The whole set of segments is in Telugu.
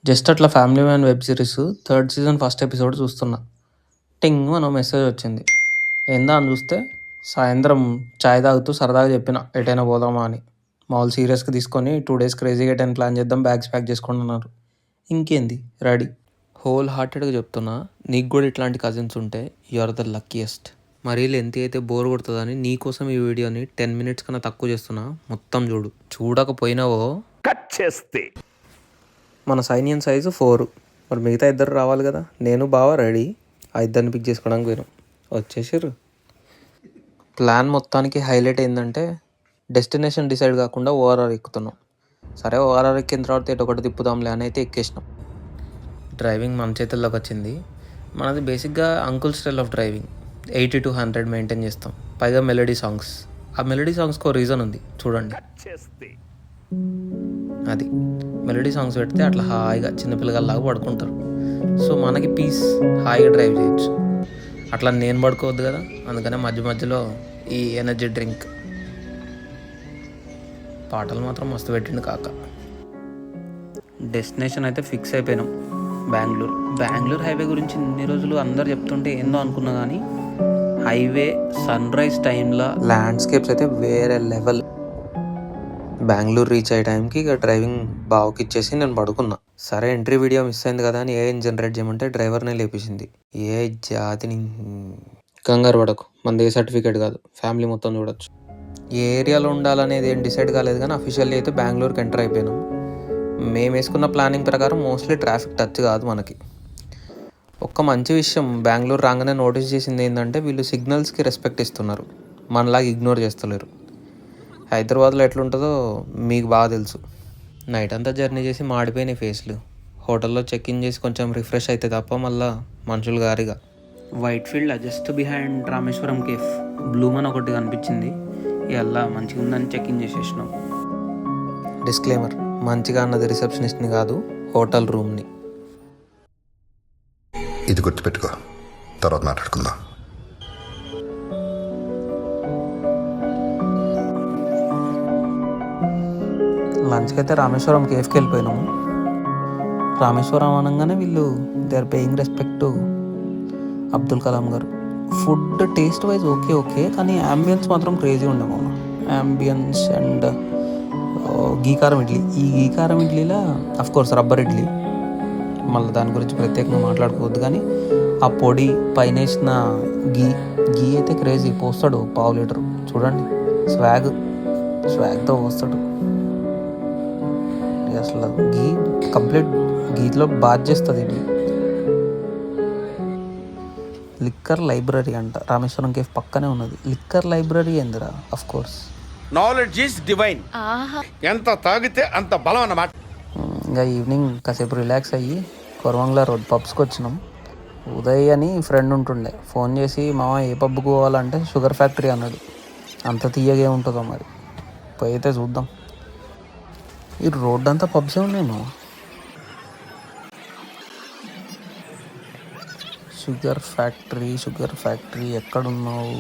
జస్ట్ అట్లా family man web series third season first episode చూస్తున్నా. టింగ్ అని మెసేజ్ వచ్చింది. ఏందా అని చూస్తే సాయంత్రం చాయ్ తాగుతూ సరదాగా చెప్పిన ఎటైనా పోదామా అని. మామూలు సీరియస్గా తీసుకొని 2 days క్రేజీగా ఎటైనా ప్లాన్ చేద్దాం, బ్యాగ్స్ ప్యాక్ చేసుకుంటున్నారు. ఇంకేంది రెడీ. హోల్ హార్టెడ్గా చెప్తున్నా, నీకు కూడా ఇట్లాంటి కజిన్స్ ఉంటే యు ఆర్ ద లక్కీయెస్ట్. మరీ లెంత్ అయితే బోర్ కొడుతుందని నీకోసం ఈ వీడియోని 10 minutes కన్నా తక్కువ చేస్తున్నా. మొత్తం చూడు. చూడకపోయినావో కట్ చేస్తే మన సైన్యం సైజు 4. మరి మిగతా ఇద్దరు రావాలి కదా. నేను బావ రెడీ. ఆ ఇద్దరిని పిక్ చేసుకోవడానికి పోయినాం. వచ్చేసారు. ప్లాన్ మొత్తానికి హైలైట్ ఏంటంటే డెస్టినేషన్ డిసైడ్ కాకుండా ఓఆర్ఆర్ ఎక్కుతున్నాం. సరే ఓఆర్ఆర్ ఎక్కిన తర్వాత ఎటు ఒకటి తిప్పుదాంలే అని అయితే ఎక్కేసినాం. డ్రైవింగ్ మన చేతుల్లోకి వచ్చింది. మనది బేసిక్గా uncle style of driving. 80 to 100 maintain చేస్తాం. పైగా మెలోడీ సాంగ్స్. ఆ మెలోడీ సాంగ్స్కి రీజన్ ఉంది చూడండి. అది మెలోడీ సాంగ్స్ పెడితే అట్లా హాయిగా చిన్నపిల్లగాల్లాగా పడుకుంటారు. సో మనకి పీస్, హాయిగా డ్రైవ్ చేయొచ్చు. అట్లా నేను పడుకోవద్దు కదా, అందుకనే మధ్య మధ్యలో ఈ ఎనర్జీ డ్రింక్. పాటలు మాత్రం మస్తు పెట్టిండు కాక. డెస్టినేషన్ అయితే ఫిక్స్ అయిపోయినాం. బెంగళూరు హైవే గురించి ఇన్ని రోజులు అందరు చెప్తుంటే ఏందో అనుకున్నా కానీ హైవే సన్ రైజ్ టైంలో ల్యాండ్స్కేప్స్ అయితే వేరే లెవెల్. బెంగళూరు రీచ్ అయ్యే టైంకి ఇక డ్రైవింగ్ బావుకి ఇచ్చేసి నేను పడుకున్నా. సరే ఎంట్రీ వీడియో మిస్ అయింది కదా అని ఏఐని జనరేట్ చేయమంటే డ్రైవర్నే లేపేసింది. ఏ జాతిని. కంగారు పడకు, మనది ఏ సర్టిఫికేట్ కాదు, ఫ్యామిలీ మొత్తం చూడొచ్చు. ఏ ఏరియాలో ఉండాలనేది ఏం డిసైడ్ కాలేదు కానీ అఫీషియల్లీ అయితే బెంగళూరుకి ఎంటర్ అయిపోయినాం. మేము వేసుకున్న ప్లానింగ్ ప్రకారం మోస్ట్లీ ట్రాఫిక్ టచ్ కాదు మనకి. ఒక్క మంచి విషయం బెంగళూరు రాగానే నోటీస్ చేసింది ఏంటంటే వీళ్ళు సిగ్నల్స్కి రెస్పెక్ట్ ఇస్తున్నారు, మనలాగా ఇగ్నోర్ చేస్తలేరు. హైదరాబాద్లో ఎట్లుంటుందో మీకు బాగా తెలుసు. నైట్ అంతా జర్నీ చేసి మాడిపోయినాయి ఫేస్లు. హోటల్లో చెక్ ఇన్ చేసి కొంచెం రిఫ్రెష్ అయితే తప్ప మళ్ళా మనుషులు గారిగా. Whitefield just behind Rameshwaram cafe బ్లూమన్ ఒకటి కనిపించింది. ఇలా మంచిగా ఉందని చెక్ ఇన్ చేసేసినాం. డిస్క్లైమర్, మంచిగా అన్నది రిసెప్షనిస్ట్ని కాదు, హోటల్ రూమ్ని. ఇది గుర్తుపెట్టుకో, తర్వాత మాట్లాడుకుందాం. లంచ్కి అయితే రామేశ్వరం కేఫ్కి వెళ్ళిపోయినాము. రామేశ్వరం అనగానే వీళ్ళు they are paying respect to Abdul Kalam గారు. ఫుడ్ టేస్ట్ వైజ్ ఓకే కానీ యాంబియన్స్ మాత్రం క్రేజీ ఉండేమో. యాంబియన్స్ అండ్ గీకారం ఇడ్లీ. ఈ గీకారం ఇడ్లీలో అఫ్కోర్స్ రబ్బర్ ఇడ్లీ, మళ్ళీ దాని గురించి ప్రత్యేకంగా మాట్లాడుకోవద్దు. కానీ ఆ పొడి పైన వేసిన గీ అయితే క్రేజీ. పోస్తాడు 1/2 లీటర్. చూడండి, స్వాగ్తో పోస్తాడు. అసలు గీ కంప్లీట్ గీలో బాధ చేస్తుంది ఇది. లిక్కర్ లైబ్రరీ అంట, రామేశ్వరం కేఫ్ పక్కనే ఉన్నది. లిక్కర్ లైబ్రరీ ఏందిరా? Of course knowledge is divine. ఎంత తాగితే అంత బలం అన్నమాట. ఇంకా ఈవినింగ్ కాసేపు రిలాక్స్ అయ్యి కొరవంగ్లా రోడ్ పబ్స్కి వచ్చినాం. ఉదయ్ అని ఫ్రెండ్ ఉంటుండే, ఫోన్ చేసి మామ ఏ పబ్కి పోవాలంటే షుగర్ ఫ్యాక్టరీ అన్నాడు. అంత తీయగే ఉంటుందో మరి, పోయితే చూద్దాం. ఈ రోడ్ అంతా పబ్సే ఉన్నాయి. షుగర్ ఫ్యాక్టరీ ఎక్కడున్నావు?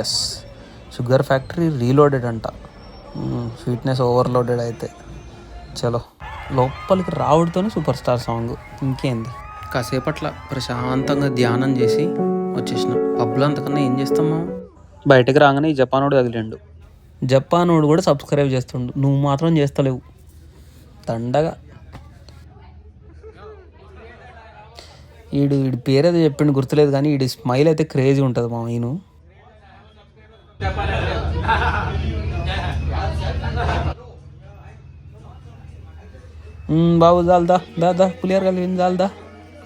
ఎస్, షుగర్ ఫ్యాక్టరీ రీలోడెడ్ అంట. స్వీట్నెస్ ఓవర్లోడెడ్ అయితే చలో లోపలికి రావడంతోనే సూపర్ స్టార్ సాంగ్. ఇంకేంది, కాసేపట్ల ప్రశాంతంగా ధ్యానం చేసి వచ్చేసినాం. పబ్లో అంతకన్నా ఏం చేస్తామా. బయటకు రాగానే ఈ జపానోడు తగిలిండు. జపానోడు కూడా సబ్స్క్రైబ్ చేస్తుండు, నువ్వు మాత్రం చేస్తలేవు. దండగా వీడి పేరేదో చెప్పిండు గుర్తులేదు కానీ వీడి స్మైల్ అయితే క్రేజీ ఉంటుంది మా ఈయన. బాబు జాలదా దా పులియారు కలిగింది జాలదా.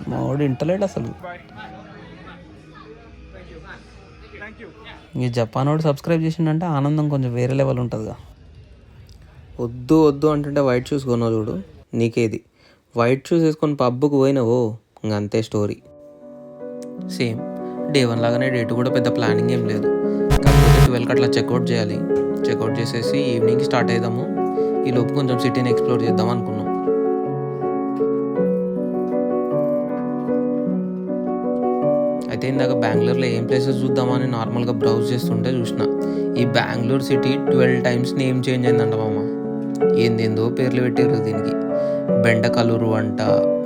మా వాడు ఇంటలేడు అసలు. ఈ జపానోడు సబ్స్క్రైబ్ చేసిండంటే ఆనందం కొంచెం వేరే లెవెల్ ఉంటుందిగా. వద్దు అంటుంటే వైట్ షూస్ కొన్నావు చూడు, నీకేది. వైట్ షూస్ వేసుకొని పబ్కి పోయినావో ఇంకంతే స్టోరీ. సేమ్ డే 1 లాగానే డే 2 కూడా పెద్ద ప్లానింగ్ ఏం లేదు. కాకపోతే 12కి అట్లా చెక్అవుట్ చేయాలి. చెక్అవుట్ చేసేసి ఈవినింగ్కి స్టార్ట్ అవుదాము. ఈ లోపు కొంచెం సిటీని ఎక్స్ప్లోర్ చేద్దాం అనుకున్నాం. అయితే ఇందాక బెంగళూరులో ఏం ప్లేసెస్ చూద్దామని నార్మల్గా బ్రౌజ్ చేస్తుంటే చూసిన ఈ Bengaluru city 12 times name change అయిందంట మామ. ఏందేందో పేర్లు పెట్టారు దీనికి. బెండకలూరు అంట,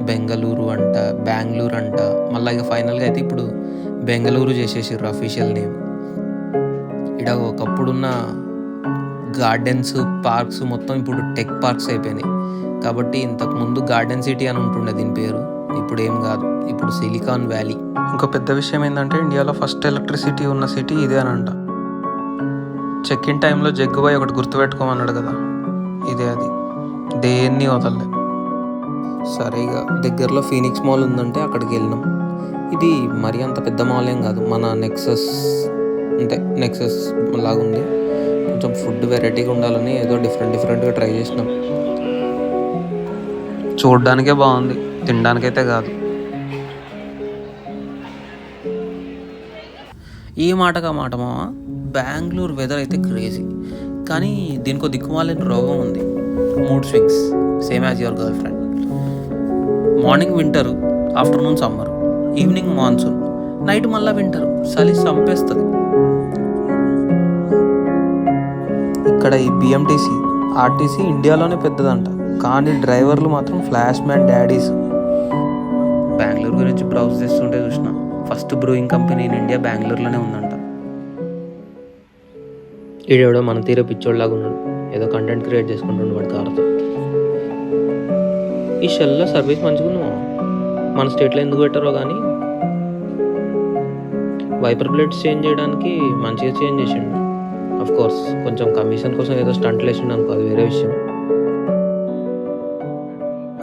బెంగళూరు అంట, బెంగళూరు అంట, మళ్ళీ ఇక ఫైనల్గా అయితే ఇప్పుడు బెంగళూరు చేసేసారు అఫీషియల్ నేమ్. ఇక్కడ ఒకప్పుడున్న గార్డెన్స్ పార్క్స్ మొత్తం ఇప్పుడు టెక్ పార్క్స్ అయిపోయినాయి. కాబట్టి ఇంతకుముందు గార్డెన్ సిటీ అని ఉంటుండే దీని పేరు, ఇప్పుడు ఏం కాదు, ఇప్పుడు సిలికాన్ వ్యాలీ. ఇంకో పెద్ద విషయం ఏంటంటే ఇండియాలో ఫస్ట్ ఎలక్ట్రిసిటీ ఉన్న సిటీ ఇదే అని అంట. చెక్ ఇన్ టైంలో జగ్గుబాయ్ ఒకటి గుర్తుపెట్టుకోమన్నాడు కదా, ఇదే అది, దేన్ని వదలలే. సరే ఇక దగ్గరలో ఫీనిక్స్ మాల్ ఉందంటే అక్కడికి వెళ్ళినాం. ఇది మరీ అంత పెద్ద మాల్ ఏం కాదు, మన నెక్సస్ అంటే నెక్సస్ లాగా ఉంది. కొంచెం ఫుడ్ వెరైటీగా ఉండాలని ఏదో డిఫరెంట్గా ట్రై చేసినాం. చూడడానికే బాగుంది, తినడానికైతే కాదు. ఈ మాటగా మాట మామ, బెంగళూరు వెదర్ అయితే క్రేజీ. కానీ దీనికి దిక్కుమాలిన రోగం ఉంది, mood swings, same as your girl friend. Morning winter, afternoon summer, evening monsoon, night మళ్ళీ వింటరు. చలి చంపేస్తుంది. ఇక్కడ ఈ బిఎంటీసీ, ఆర్టీసీ ఇండియాలోనే పెద్దదంట, కానీ డ్రైవర్లు మాత్రం ఫ్లాష్ మ్యాన్ డాడీస్. బెంగళూరు గురించి బ్రౌజ్ చేస్తుంటే చూసిన first brewing company in India బెంగళూరులోనే ఉందంట. ఈడెవడో మన తీరే పిచ్చోళ్ళలాగా ఉన్నాడు, ఏదో కంటెంట్ క్రియేట్ చేసుకుంటుండే వాడు కారుతో. ఈ షెల్లో సర్వీస్ మంచిగా మన స్టేట్లో ఎందుకు పెట్టారో కానీ వైపర్ ప్లేట్స్ చేంజ్ చేయడానికి మంచిగా చేంజ్ చేసిండు. అఫ్ కోర్స్ కొంచెం కమిషన్ కోసం ఏదో స్టంట్లు వేసిండు అనుకో, అది వేరే విషయం.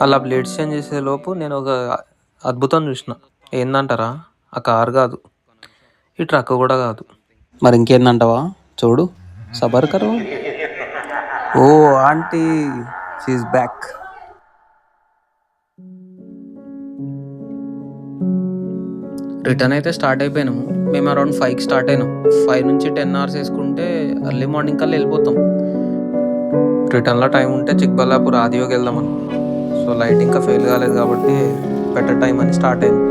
అలా బ్లేడ్స్ చేంజ్ చేసే లోపు నేను ఒక అద్భుతం చూసిన. ఏందంటారా, ఆ కారు కాదు, ఈ ట్రక్ కూడా కాదు, మరి ఇంకేందంటావా? చూడు, సబర్ కరు. ఓ ఆంటీ, షీఈస్ బ్యాక్. రిటర్న్ అయితే స్టార్ట్ అయిపోయినాము. మేము అరౌండ్ 5కి స్టార్ట్ అయినాం. 5 నుంచి 10 అవర్స్ వేసుకుంటే ఎర్లీ మార్నింగ్ కల్లా వెళ్ళిపోతాం. రిటర్న్లో టైం ఉంటే చిక్బల్లాపూర్ ఆదియోగి వెళ్దాం అనుకున్నాం. సో లైట్ ఇంకా ఫెయిల్ కాలేదు కాబట్టి బెటర్ టైం అని స్టార్ట్ అయింది.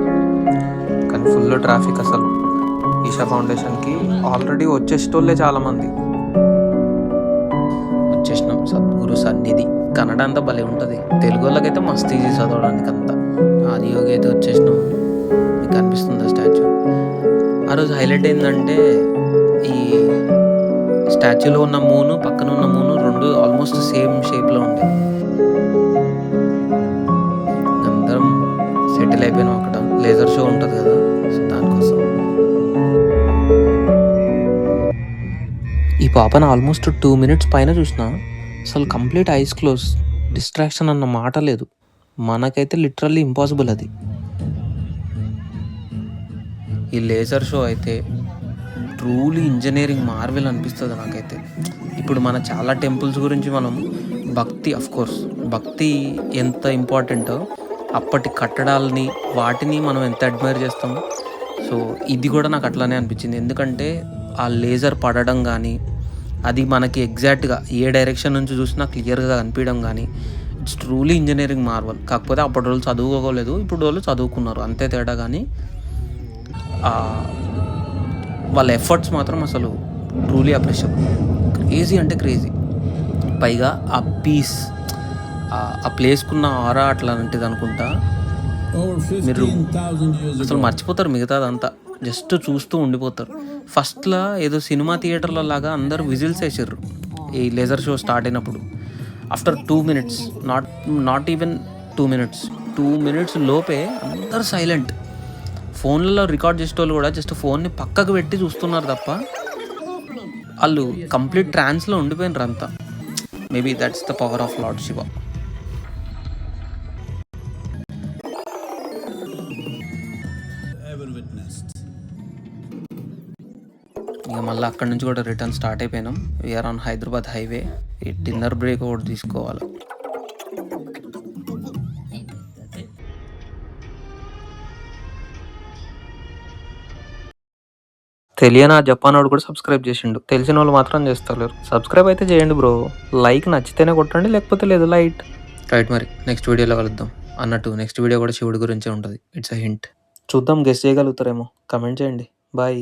కానీ ఫుల్ ట్రాఫిక్ అసలు. ఈషా ఫౌండేషన్కి ఆల్రెడీ వచ్చేసేటోళ్ళే చాలామంది. వచ్చేసినాం సద్గురు సన్నిధి. కన్నడ అంతా భలే ఉంటుంది, తెలుగు వాళ్ళకైతే మస్తు ఈజీ చదవడానికి అంతా. ఆదియోగి అయితే వచ్చేసినాం. మీకు కనిపిస్తుంది ఆ స్టాచ్యూ. ఆ రోజు హైలైట్ ఏంటంటే ఈ స్టాచ్యూలో ఉన్న మూను, పక్కన ఉన్న మూను రెండు ఆల్మోస్ట్ సేమ్ షేప్లో ఉండే. అందరం సెటిల్ అయిపోయినాం అక్కడ. లేజర్ షో ఉంటుంది కదా, సో దానికోసం. ఈ పాపను ఆల్మోస్ట్ 2 మినిట్స్ పైన చూసిన. అసలు కంప్లీట్ ఐస్ క్లోజ్, డిస్ట్రాక్షన్ అన్న మాట లేదు. మనకైతే లిటరల్లీ ఇంపాసిబుల్ అది. ఈ లేజర్ షో అయితే ట్రూలీ ఇంజనీరింగ్ మార్వెల్ అనిపిస్తుంది నాకైతే. ఇప్పుడు మన చాలా టెంపుల్స్ గురించి మనం భక్తి, అఫ్కోర్స్ భక్తి ఎంత ఇంపార్టెంటో అప్పటి కట్టడాలని వాటిని మనం ఎంత అడ్మైర్ చేస్తాం. సో ఇది కూడా నాకు అట్లానే అనిపించింది. ఎందుకంటే ఆ లేజర్ పడడం కానీ, అది మనకి ఎగ్జాక్ట్గా ఏ డైరెక్షన్ నుంచి చూసినా క్లియర్గా కనిపించడం కానీ, ఇట్స్ ట్రూలీ ఇంజనీరింగ్ మార్వల్. కాకపోతే అప్పటి వాళ్ళు చదువుకోలేదు, ఇప్పుడు వాళ్ళు చదువుకున్నారు, అంతే తేడా. కానీ వాళ్ళ ఎఫర్ట్స్ మాత్రం అసలు ట్రూలీ అప్రిషియబుల్. క్రేజీ అంటే క్రేజీ. పైగా ఆ పీస్, ఆ ప్లేస్కున్న ఆరా అట్లాంటిది అనుకుంటా. మీరు అసలు మర్చిపోతారు మిగతాదంతా, జస్ట్ చూస్తూ ఉండిపోతారు. ఫస్ట్లో ఏదో సినిమా థియేటర్ల లాగా అందరూ విజిల్స్ వేసారు ఈ లేజర్ షో స్టార్ట్ అయినప్పుడు. After 2 minutes, not even 2 minutes, 2 minutes లోపే అందరు సైలెంట్. ఫోన్లలో రికార్డ్ చేసేటోళ్ళు కూడా జస్ట్ ఫోన్ని పక్కకు పెట్టి చూస్తున్నారు తప్ప వాళ్ళు కంప్లీట్ ట్రాన్స్లో ఉండిపోయినారు అంతా. Maybe that's the power of lord Shiva. ఇక మళ్ళీ అక్కడి నుంచి కూడా రిటర్న్ స్టార్ట్ అయిపోయినాం. We are on Hyderabad highway. ఈ డిన్నర్ బ్రేక్ ఒకటి తీసుకోవాలి. తెలియని ఆ జపాన్ వాడు కూడా సబ్స్క్రైబ్ చేసిండు, తెలిసిన వాళ్ళు మాత్రం చేస్తలేరు. సబ్స్క్రైబ్ అయితే చేయండి బ్రో. లైక్ నచ్చితేనే కొట్టండి, లేకపోతే లేదు లైట్. రైట్, మరి నెక్స్ట్ వీడియోలో కలుద్దాం. అన్నట్టు నెక్స్ట్ వీడియో కూడా శివుడి గురించే ఉంటుంది. It's a hint. చూద్దాం, గెస్ట్ చేయగలుగుతారేమో. కమెంట్ చేయండి. బాయ్.